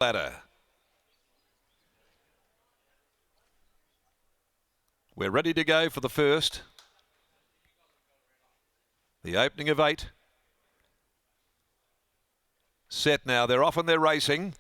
ladder. We're ready to go for the first. The opening of 8. Set now. They're off and they're racing.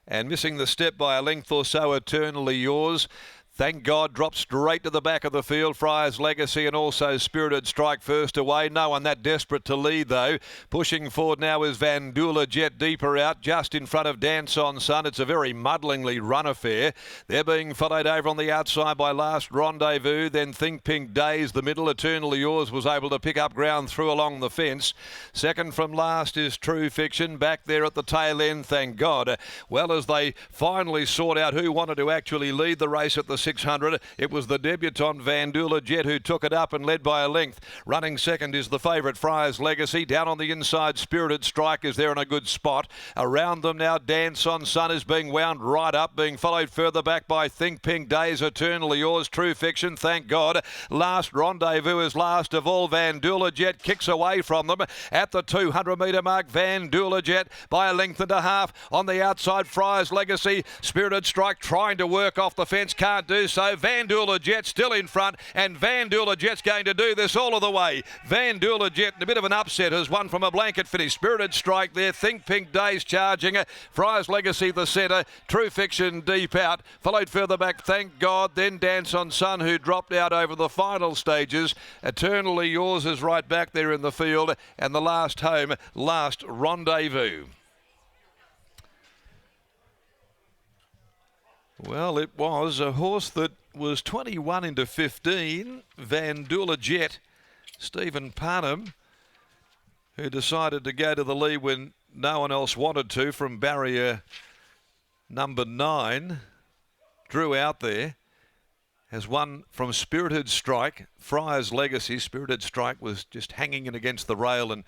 And missing the step by a length or so, Eternally Yours. Thank God, dropped straight to the back of the field. Friar's Legacy and also Spirited Strike first away. No one that desperate to lead, though. Pushing forward now is Vandula Jet deeper out, just in front of Dance on Sun. It's a very muddlingly run affair. They're being followed over on the outside by Last Rendezvous. Then Think Pink Days, the middle. Eternally Yours was able to pick up ground through along the fence. Second from last is True Fiction. Back there at the tail end, thank God. Well, as they finally sought out who wanted to actually lead the race at the 600. It was the debutant Vandula Jet who took it up and led by a length. Running second is the favourite Friar's Legacy. Down on the inside, Spirited Strike is there in a good spot. Around them now, Dance on Sun is being wound right up, being followed further back by Think Pink Days, Eternally Yours, True Fiction, thank God. Last Rendezvous is last of all. Vandula Jet kicks away from them at the 200 metre mark. Vandula Jet by a length and a half. On the outside, Friar's Legacy. Spirited Strike trying to work off the fence, can't do so. Vandula Jet still in front, and Vandula Jet's going to do this all of the way. Vandula Jet, a bit of an upset, has won from a blanket finish. Spirited Strike there, Think Pink Days charging. Friar's Legacy the centre, True Fiction deep out, followed further back, thank God, then Dance on Sun, who dropped out over the final stages. Eternally Yours is right back there in the field, and the last home, Last Rendezvous. Well, it was a horse that was 21 into 15, Vandula Jet, Stephen Parnham, who decided to go to the lead when no one else wanted to from barrier number 9, drew out there, has won from Spirited Strike, Friar's Legacy. Spirited Strike was just hanging in against the rail and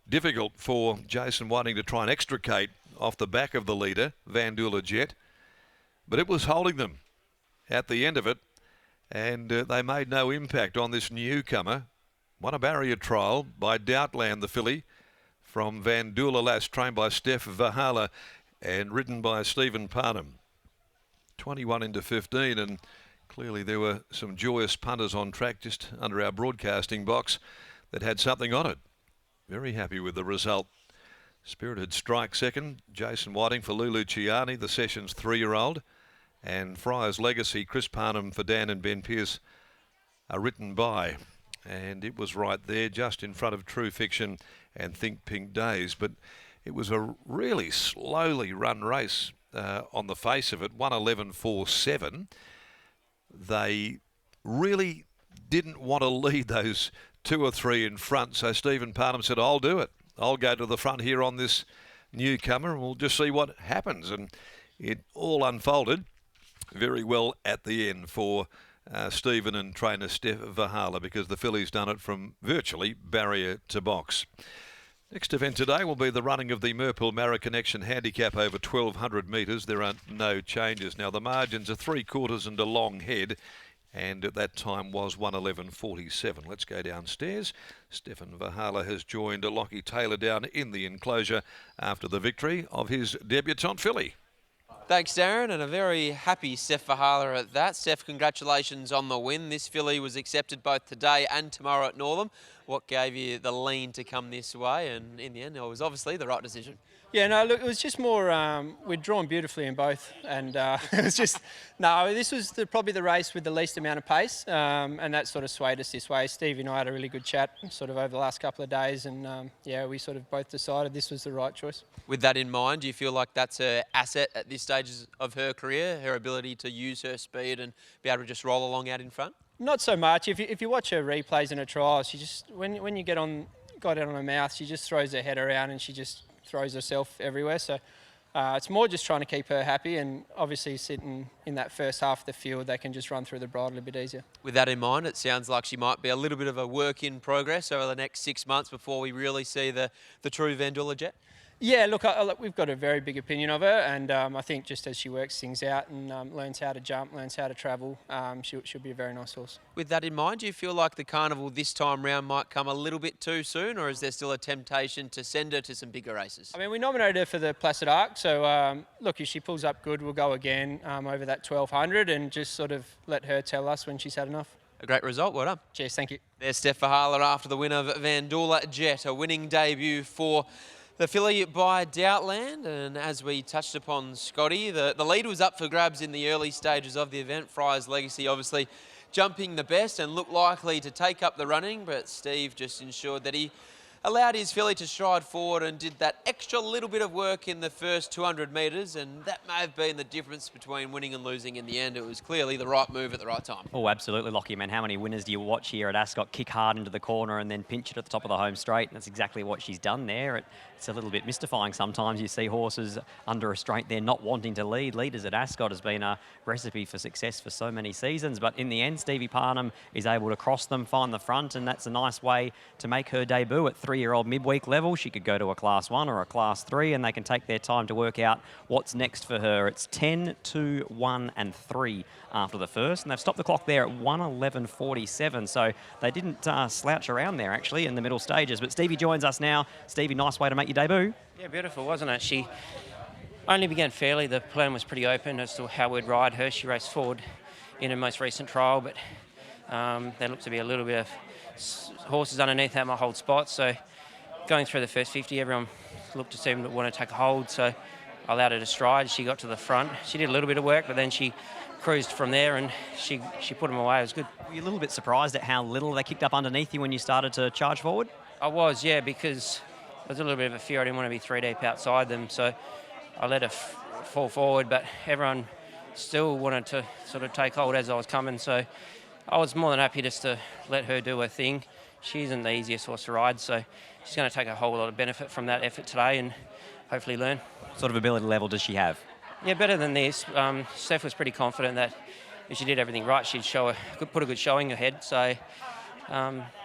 difficult for Jason Whiting to try and extricate off the back of the leader, Vandula Jet. But it was holding them at the end of it, and they made no impact on this newcomer. Won a barrier trial by Doubtland, the filly, from Vandula Lass, trained by Steph Vahala and ridden by Stephen Parnham. 21 into 15, and clearly there were some joyous punters on track just under our broadcasting box that had something on it. Very happy with the result. Spirited Strike second, Jason Whiting for Lulu Ciani, the Sessions 3-year-old. And Friar's Legacy, Chris Parnham for Dan and Ben Pearce are written by. And it was right there, just in front of True Fiction and Think Pink Days. But it was a really slowly run race on the face of it, 1:11.47. They really didn't want to lead those 2 or 3 in front. So Stephen Parnham said, I'll do it. I'll go to the front here on this newcomer and we'll just see what happens. And it all unfolded very well at the end for Stephen and trainer Steph Vahala, because the filly's done it from virtually barrier to box. Next event today will be the running of the Merpil Mara Connection Handicap over 1,200 metres. There are no changes. Now the margins are 3/4 and a long head, and at that time was 1:11.47. Let's go downstairs. Stephen Vahala has joined Lockie Taylor down in the enclosure after the victory of his debutant filly. Thanks, Darren, and a very happy Steph Vahala at that. Steph, congratulations on the win. This filly was accepted both today and tomorrow at Northam. What gave you the lean to come this way? And in the end, it was obviously the right decision. Yeah, no, look, it was just more, we'd drawn beautifully in both, and it was just, no, this was probably the race with the least amount of pace, and that sort of swayed us this way. Steve and I had a really good chat sort of over the last couple of days, and yeah, we sort of both decided this was the right choice. With that in mind, do you feel like that's an asset at this stage of her career, her ability to use her speed and be able to just roll along out in front? Not so much. If you watch her replays in her trials, she just, when you got out on her mouth, she just throws her head around and she just throws herself everywhere. So it's more just trying to keep her happy, and obviously sitting in that first half of the field, they can just run through the bridle a bit easier. With that in mind, it sounds like she might be a little bit of a work in progress over the next 6 months before we really see the true Vandula Jet. Yeah, look, we've got a very big opinion of her, and I think just as she works things out and learns how to jump, learns how to travel, she'll be a very nice horse. With that in mind, do you feel like the carnival this time round might come a little bit too soon, or is there still a temptation to send her to some bigger races? I mean, we nominated her for the Placid Arc, so look, if she pulls up good, we'll go again over that 1200 and just sort of let her tell us when she's had enough. A great result, well done. Cheers, thank you. There's Steph PHAROAH after the win of Vandula Jet, a winning debut for the filly by Doubtland. And as we touched upon, Scotty, the lead was up for grabs in the early stages of the event. Fry's Legacy obviously jumping the best and looked likely to take up the running, but Steve just ensured that he allowed his filly to stride forward and did that extra little bit of work in the first 200 metres, and that may have been the difference between winning and losing in the end. It was clearly the right move at the right time. Oh, absolutely, Lockie. Man, how many winners do you watch here at Ascot kick hard into the corner and then pinch it at the top of the home straight? And that's exactly what she's done there. It's a little bit mystifying sometimes. You see horses under restraint there not wanting to lead. Leaders at Ascot has been a recipe for success for so many seasons, but in the end, Stevie Parnham is able to cross them, find the front, and that's a nice way to make her debut at 3-year-old midweek level. She could go to a Class 1 or a Class 3, and they can take their time to work out what's next for her. It's 10, 2, 1 and 3 after the first, and they've stopped the clock there at 1:11:47, so they didn't slouch around there actually in the middle stages. But Stevie joins us now. Stevie, nice way to make your debut. Yeah, beautiful, wasn't it? She only began fairly. The plan was pretty open as to how we'd ride her. She raced forward in her most recent trial, but there looked to be a little bit of horses underneath that might hold spots. So going through the first 50, everyone looked to seem to want to take a hold. So I allowed her to stride. She got to the front. She did a little bit of work, but then she cruised from there and she put them away. It was good. Were you a little bit surprised at how little they kicked up underneath you when you started to charge forward? I was, yeah, because there was a little bit of a fear. I didn't want to be 3 deep outside them, so I let her fall forward, but everyone still wanted to sort of take hold as I was coming, so I was more than happy just to let her do her thing. She isn't the easiest horse to ride, so she's going to take a whole lot of benefit from that effort today and hopefully learn. What sort of ability level does she have? Yeah, better than this. Steph was pretty confident that if she did everything right, she'd put a good showing ahead, so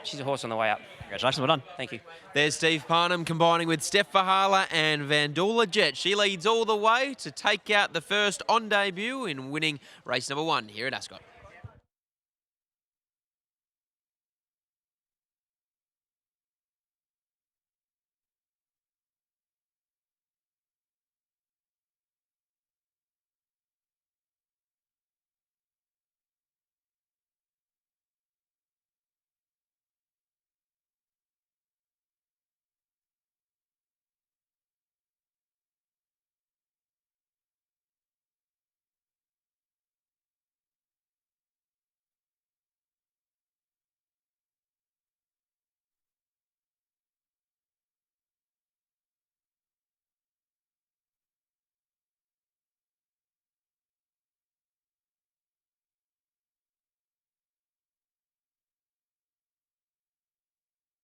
she's a horse on the way up. Congratulations, well done. Thank you. There's Steve Parnham combining with Steph PHAROAH and Vandula Jet. She leads all the way to take out the first on debut in winning race number 1 here at Ascot.